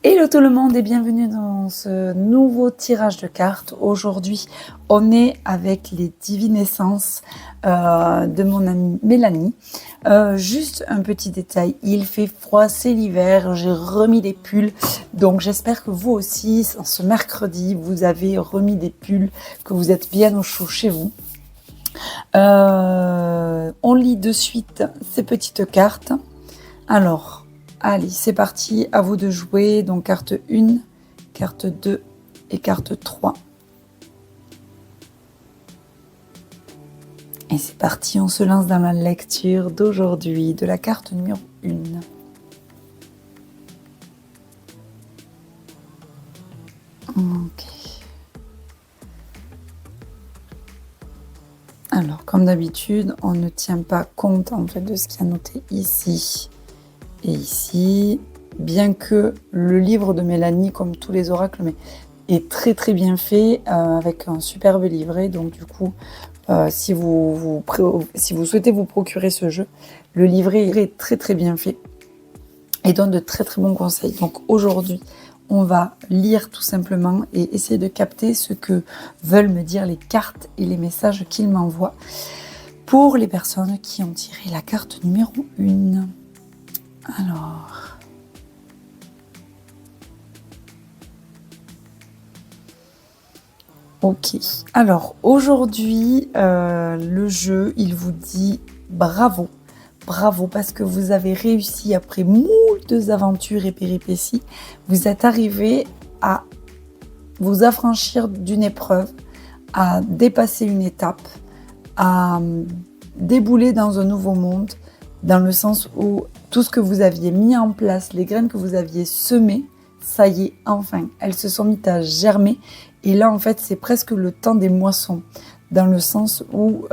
Hello tout le monde et bienvenue dans ce nouveau tirage de cartes. Aujourd'hui, on est avec les divinescences de mon amie Mélanie. Juste un petit détail, il fait froid, c'est l'hiver, j'ai remis des pulls. Donc j'espère que vous aussi, ce mercredi, vous avez remis des pulls, que vous êtes bien au chaud chez vous. On lit de suite ces petites cartes. Alors... allez, c'est parti, à vous de jouer. Donc carte 1, carte 2 et carte 3. Et c'est parti, on se lance dans la lecture d'aujourd'hui de la carte numéro 1. Ok. Alors, comme d'habitude, on ne tient pas compte en fait de ce qui est noté ici. Et ici, bien que le livre de Mélanie, comme tous les oracles, est très très bien fait, avec un superbe livret. Donc du coup, si vous souhaitez vous procurer ce jeu, le livret est très très bien fait et donne de très très bons conseils. Donc aujourd'hui, on va lire tout simplement et essayer de capter ce que veulent me dire les cartes et les messages qu'ils m'envoient pour les personnes qui ont tiré la carte numéro 1. Alors, ok. Alors, aujourd'hui, le jeu, il vous dit bravo. Bravo, parce que vous avez réussi, après moult aventures et péripéties, vous êtes arrivé à vous affranchir d'une épreuve, à dépasser une étape, à débouler dans un nouveau monde, dans le sens où tout ce que vous aviez mis en place, les graines que vous aviez semées, ça y est, enfin, elles se sont mises à germer. Et là, en fait, c'est presque le temps des moissons, dans le sens où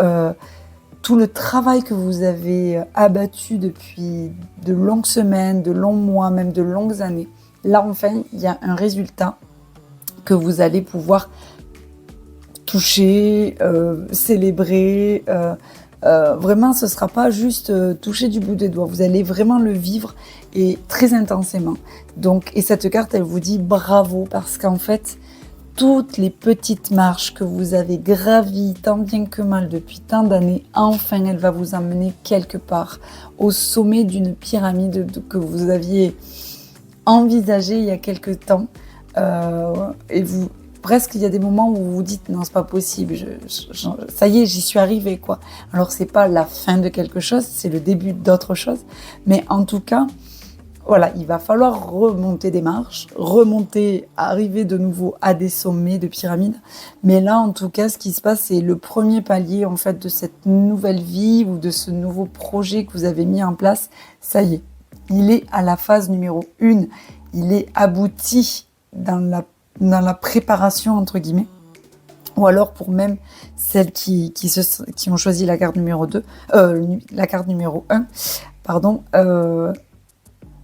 tout le travail que vous avez abattu depuis de longues semaines, de longs mois, même de longues années, là, enfin, il y a un résultat que vous allez pouvoir toucher, célébrer. Vraiment, ce ne sera pas juste toucher du bout des doigts. Vous allez vraiment le vivre et très intensément. Donc, et cette carte, elle vous dit bravo parce qu'en fait, toutes les petites marches que vous avez gravies tant bien que mal depuis tant d'années, enfin, elle va vous amener quelque part au sommet d'une pyramide que vous aviez envisagée il y a quelque temps. Et vous... presque, il y a des moments où vous vous dites non, c'est pas possible, ça y est, j'y suis arrivée, quoi. Alors, c'est pas la fin de quelque chose, c'est le début d'autre chose. Mais en tout cas, voilà, il va falloir remonter des marches, arriver de nouveau à des sommets de pyramides. Mais là, en tout cas, ce qui se passe, c'est le premier palier, en fait, de cette nouvelle vie ou de ce nouveau projet que vous avez mis en place. Ça y est, il est à la phase numéro 1. Il est abouti dans la préparation, entre guillemets, ou alors pour même celles qui ont choisi la carte numéro 2, la carte numéro 1, pardon,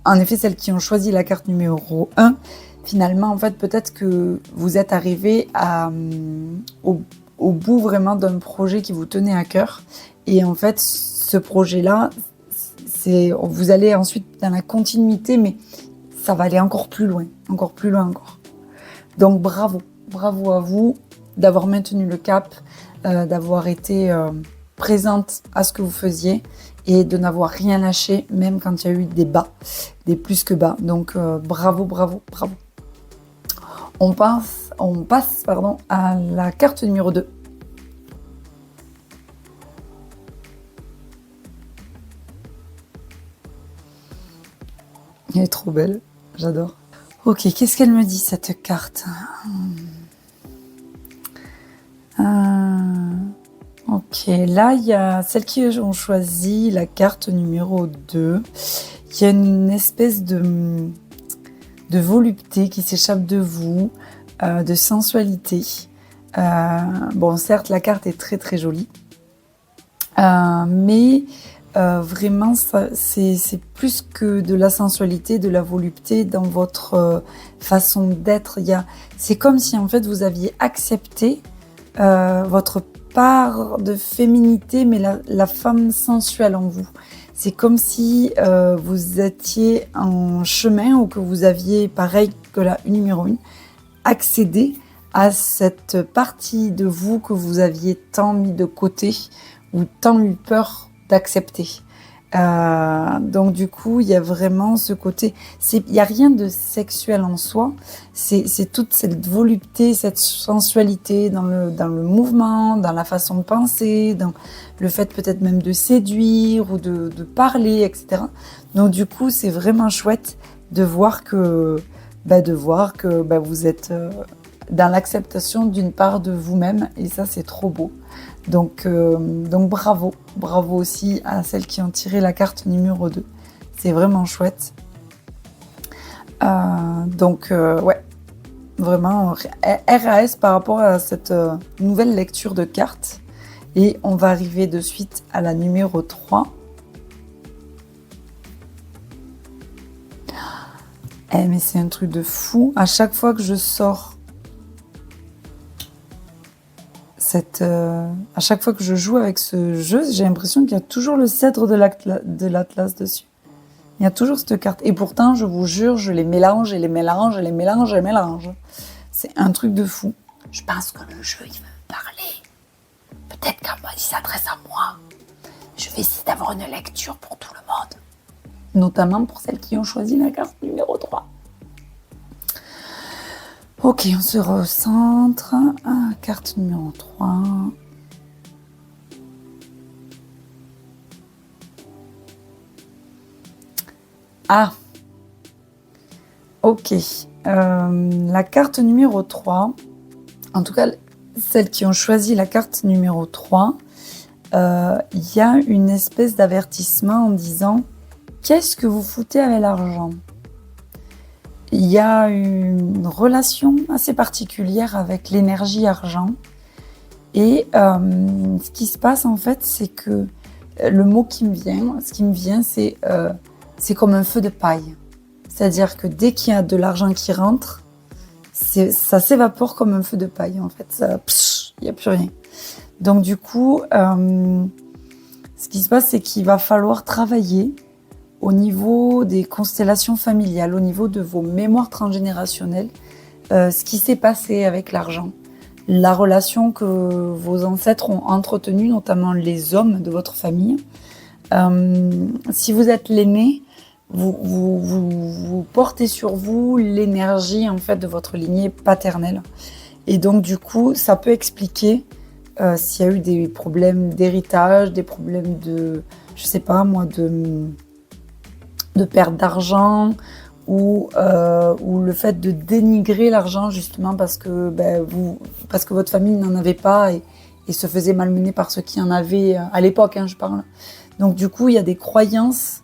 en effet, celles qui ont choisi la carte numéro 1, finalement, en fait, peut-être que vous êtes arrivé au bout vraiment d'un projet qui vous tenait à cœur, et en fait, ce projet-là, vous allez ensuite dans la continuité, mais ça va aller encore plus loin encore. Donc bravo à vous d'avoir maintenu le cap, d'avoir été présente à ce que vous faisiez et de n'avoir rien lâché, même quand il y a eu des bas, des plus que bas. Donc bravo. On passe à la carte numéro 2. Elle est trop belle, j'adore. Ok, qu'est-ce qu'elle me dit, cette carte ? Ok, là, il y a celles qui ont choisi la carte numéro 2. Il y a une espèce de volupté qui s'échappe de vous, de sensualité. Bon, certes, la carte est très très jolie, mais... vraiment, c'est plus que de la sensualité, de la volupté dans votre façon d'être. C'est comme si en fait vous aviez accepté votre part de féminité, mais la femme sensuelle en vous. c'est comme si vous étiez en chemin ou que vous aviez, pareil que la numéro 1, accédé à cette partie de vous que vous aviez tant mis de côté ou tant eu peur d'accepter. Donc du coup, il y a vraiment ce côté, il n'y a rien de sexuel en soi, c'est toute cette volupté, cette sensualité dans le mouvement, dans la façon de penser, dans le fait peut-être même de séduire ou de parler, etc. Donc du coup, c'est vraiment chouette de voir que vous êtes dans l'acceptation d'une part de vous-même, et ça c'est trop beau. Donc bravo aussi à celles qui ont tiré la carte numéro 2. C'est vraiment chouette. Ouais, vraiment RAS par rapport à cette nouvelle lecture de cartes. Et on va arriver de suite à la numéro 3. Mais c'est un truc de fou. À chaque fois que je sors à chaque fois que je joue avec ce jeu, j'ai l'impression qu'il y a toujours le cèdre de l'Atlas dessus. Il y a toujours cette carte. Et pourtant, je vous jure, je les mélange et les mélange et les mélange et les mélange. C'est un truc de fou. Je pense que le jeu, il veut me parler. Peut-être qu'il s'adresse à moi. Je vais essayer d'avoir une lecture pour tout le monde. Notamment pour celles qui ont choisi la carte numéro 3. Ok, on se recentre. Carte numéro 3. Ok. La carte numéro 3, en tout cas, celles qui ont choisi la carte numéro 3, il y a une espèce d'avertissement en disant « Qu'est-ce que vous foutez avec l'argent ?» Il y a une relation assez particulière avec l'énergie argent. Et ce qui se passe en fait, c'est que le mot qui me vient, c'est comme un feu de paille. C'est-à-dire que dès qu'il y a de l'argent qui rentre, ça s'évapore comme un feu de paille en fait. Il n'y a plus rien. Donc du coup, ce qui se passe, c'est qu'il va falloir travailler au niveau des constellations familiales, au niveau de vos mémoires transgénérationnelles, ce qui s'est passé avec l'argent, la relation que vos ancêtres ont entretenue, notamment les hommes de votre famille. Si vous êtes l'aîné, vous portez sur vous l'énergie en fait de votre lignée paternelle. Et donc du coup, ça peut expliquer s'il y a eu des problèmes d'héritage, des problèmes de, je sais pas moi, de perte d'argent ou le fait de dénigrer l'argent justement parce que votre famille n'en avait pas et se faisait malmener par ceux qui en avaient à l'époque, je parle. Donc du coup, il y a des croyances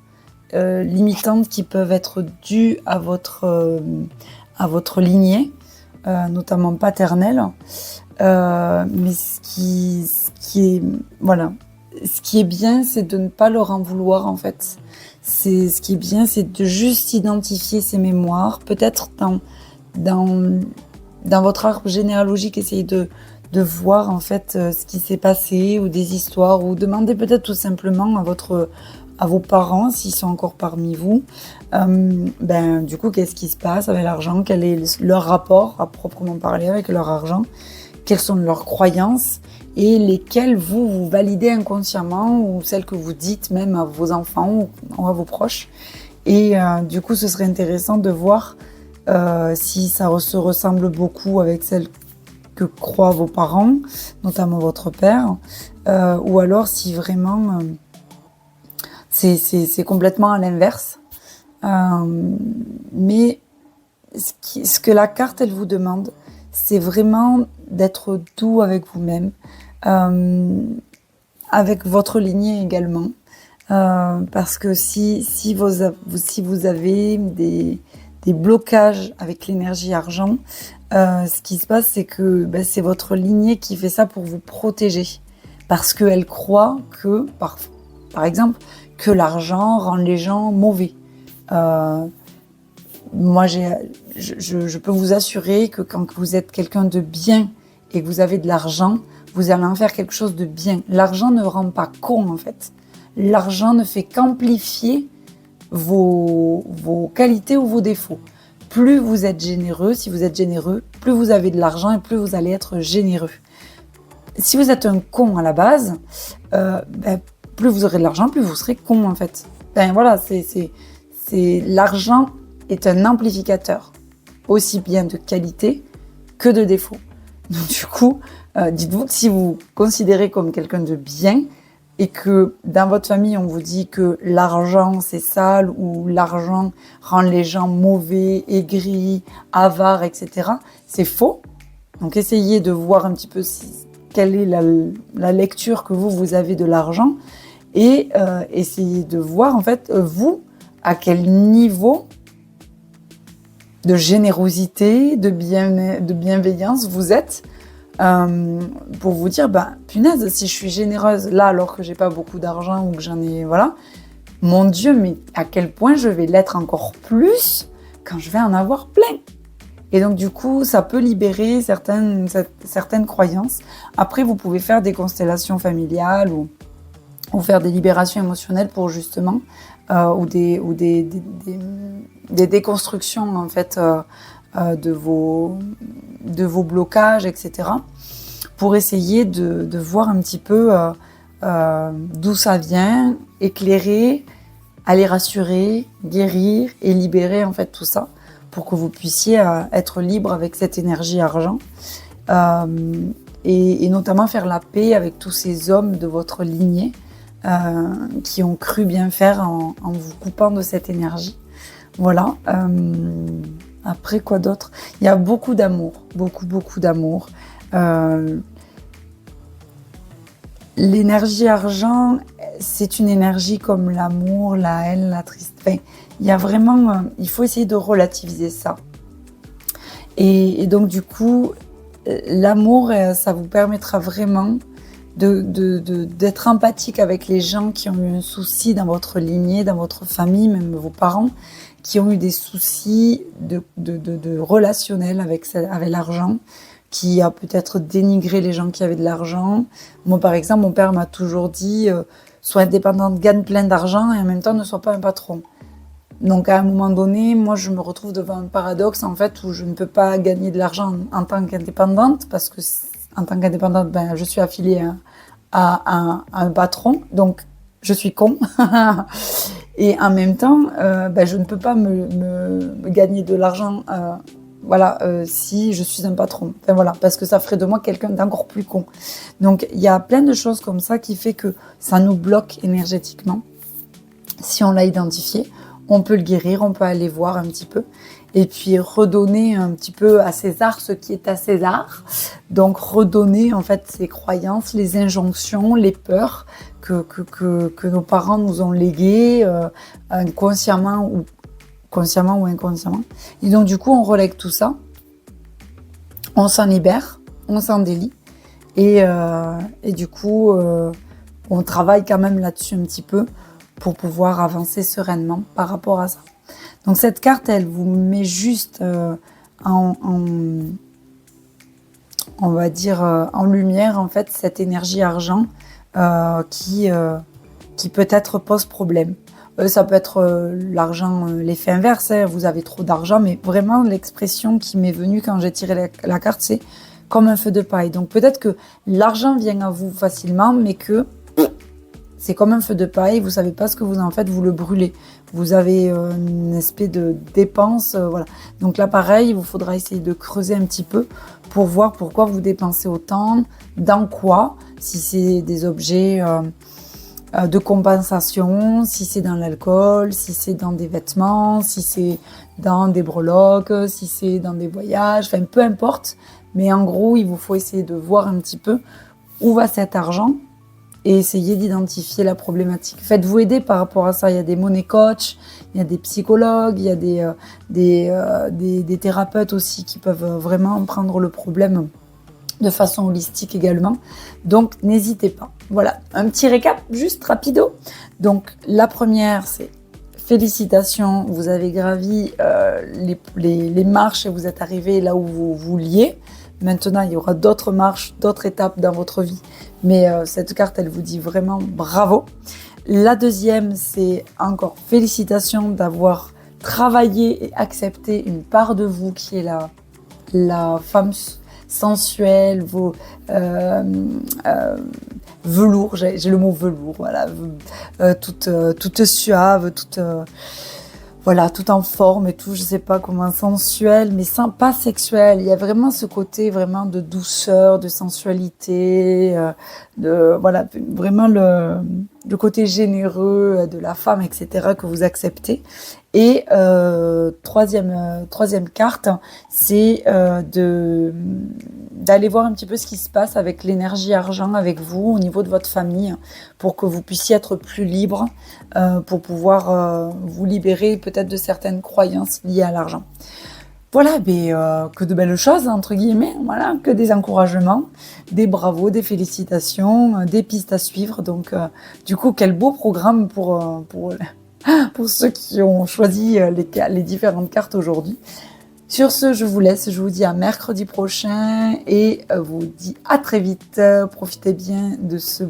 limitantes qui peuvent être dues à votre lignée, notamment paternelle. Mais ce qui est bien, c'est de ne pas leur en vouloir en fait. Ce qui est bien, c'est de juste identifier ces mémoires. Peut-être dans votre arbre généalogique, essayer de voir en fait ce qui s'est passé ou des histoires, ou demander peut-être tout simplement à vos parents, s'ils sont encore parmi vous, du coup, qu'est-ce qui se passe avec l'argent, quel est leur rapport à proprement parler avec leur argent, quelles sont leurs croyances et lesquelles vous validez inconsciemment ou celles que vous dites même à vos enfants ou à vos proches. Et du coup, ce serait intéressant de voir si ça se ressemble beaucoup avec celles que croient vos parents, notamment votre père, ou alors si vraiment c'est complètement à l'inverse. Mais ce que la carte, elle vous demande, c'est vraiment d'être doux avec vous-même, avec votre lignée également, parce que si vous avez des blocages avec l'énergie argent, ce qui se passe, c'est que c'est votre lignée qui fait ça pour vous protéger, parce qu'elle croit que, par exemple, que l'argent rend les gens mauvais. Moi, je peux vous assurer que quand vous êtes quelqu'un de bien et que vous avez de l'argent, vous allez en faire quelque chose de bien. L'argent ne rend pas con, en fait. l'argent ne fait qu'amplifier vos qualités ou vos défauts. Plus vous êtes généreux, si vous êtes généreux, plus vous avez de l'argent et plus vous allez être généreux. Si vous êtes un con à la base, plus vous aurez de l'argent, plus vous serez con en fait. Voilà, l'argent est un amplificateur, aussi bien de qualité que de défaut. Donc du coup, dites-vous que si vous considérez comme quelqu'un de bien et que dans votre famille on vous dit que l'argent c'est sale ou l'argent rend les gens mauvais, aigris, avares, etc., c'est faux. Donc essayez de voir un petit peu quelle est la lecture que vous avez de l'argent et essayez de voir en fait vous à quel niveau de générosité, de bienveillance vous êtes pour vous dire, punaise, si je suis généreuse là alors que j'ai pas beaucoup d'argent ou que j'en ai, voilà, mon Dieu, mais à quel point je vais l'être encore plus quand je vais en avoir plein. Et donc du coup, ça peut libérer certaines croyances. Après, vous pouvez faire des constellations familiales ou faire des libérations émotionnelles pour justement ou des déconstructions en fait de vos blocages, etc. pour essayer de voir un petit peu d'où ça vient, éclairer, aller rassurer, guérir et libérer en fait tout ça pour que vous puissiez être libre avec cette énergie argent et notamment faire la paix avec tous ces hommes de votre lignée qui ont cru bien faire en vous coupant de cette énergie. Voilà. Après, quoi d'autre ? Il y a beaucoup d'amour, beaucoup d'amour. L'énergie argent, c'est une énergie comme l'amour, la haine, la tristesse. Enfin, il y a vraiment, il faut essayer de relativiser ça. Et donc du coup, l'amour, ça vous permettra vraiment d'être empathique avec les gens qui ont eu un souci dans votre lignée, dans votre famille, même vos parents, qui ont eu des soucis de relationnel avec l'argent, qui a peut-être dénigré les gens qui avaient de l'argent. Moi, par exemple, mon père m'a toujours dit sois indépendante, gagne plein d'argent et en même temps ne sois pas un patron. Donc à un moment donné, moi je me retrouve devant un paradoxe en fait où je ne peux pas gagner de l'argent en tant qu'indépendante parce que en tant qu'indépendante, je suis affiliée à un patron, donc je suis con. Et en même temps, je ne peux pas me gagner de l'argent si je suis un patron. Parce que ça ferait de moi quelqu'un d'encore plus con. Donc il y a plein de choses comme ça qui fait que ça nous bloque énergétiquement. Si on l'a identifié, on peut le guérir, on peut aller voir un petit peu. Et puis redonner un petit peu à César ce qui est à César. Donc redonner en fait ces croyances, les injonctions, les peurs que nos parents nous ont léguées consciemment ou inconsciemment. Et donc du coup on relègue tout ça, on s'en libère, on s'en délie et du coup on travaille quand même là-dessus un petit peu pour pouvoir avancer sereinement par rapport à ça. Donc cette carte, elle vous met juste en lumière en fait cette énergie argent qui peut-être pose problème. Ça peut être l'argent, l'effet inverse, vous avez trop d'argent, mais vraiment l'expression qui m'est venue quand j'ai tiré la carte, c'est comme un feu de paille. Donc peut-être que l'argent vient à vous facilement, mais que c'est comme un feu de paille, vous savez pas ce que vous en faites, vous le brûlez. Vous avez une espèce de dépense, voilà. Donc là, pareil, il vous faudra essayer de creuser un petit peu pour voir pourquoi vous dépensez autant, dans quoi, si c'est des objets de compensation, si c'est dans l'alcool, si c'est dans des vêtements, si c'est dans des breloques, si c'est dans des voyages, enfin peu importe. Mais en gros, il vous faut essayer de voir un petit peu où va cet argent et essayer d'identifier la problématique. Faites-vous aider par rapport à ça. Il y a des money coach, il y a des psychologues, il y a des thérapeutes aussi qui peuvent vraiment prendre le problème de façon holistique également. Donc, n'hésitez pas. Voilà, un petit récap juste rapido. Donc, la première, c'est félicitations, vous avez gravi les marches et vous êtes arrivé là où vous vouliez. Maintenant, il y aura d'autres marches, d'autres étapes dans votre vie. Mais cette carte, elle vous dit vraiment bravo. La deuxième, c'est encore félicitations d'avoir travaillé et accepté une part de vous qui est la femme sensuelle, vos velours, j'ai le mot velours, voilà, toute suave, voilà, tout en forme et tout, je sais pas comment, sensuel, mais pas sexuel. Il y a vraiment ce côté vraiment de douceur, de sensualité, voilà, vraiment le côté généreux de la femme, etc., que vous acceptez. Et troisième carte, c'est d'aller voir un petit peu ce qui se passe avec l'énergie argent avec vous au niveau de votre famille, pour que vous puissiez être plus libre, pour pouvoir vous libérer peut-être de certaines croyances liées à l'argent. Voilà, que de belles choses, entre guillemets, voilà, que des encouragements, des bravos, des félicitations, des pistes à suivre. Donc, du coup, quel beau programme pour ceux qui ont choisi les différentes cartes aujourd'hui. Sur ce, je vous laisse, je vous dis à mercredi prochain et vous dis à très vite. Profitez bien de ce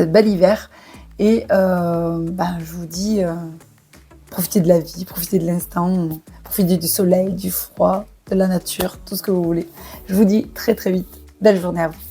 bel hiver et je vous dis profitez de la vie, profitez de l'instant, profitez du soleil, du froid, de la nature, tout ce que vous voulez. Je vous dis très très vite. Belle journée à vous.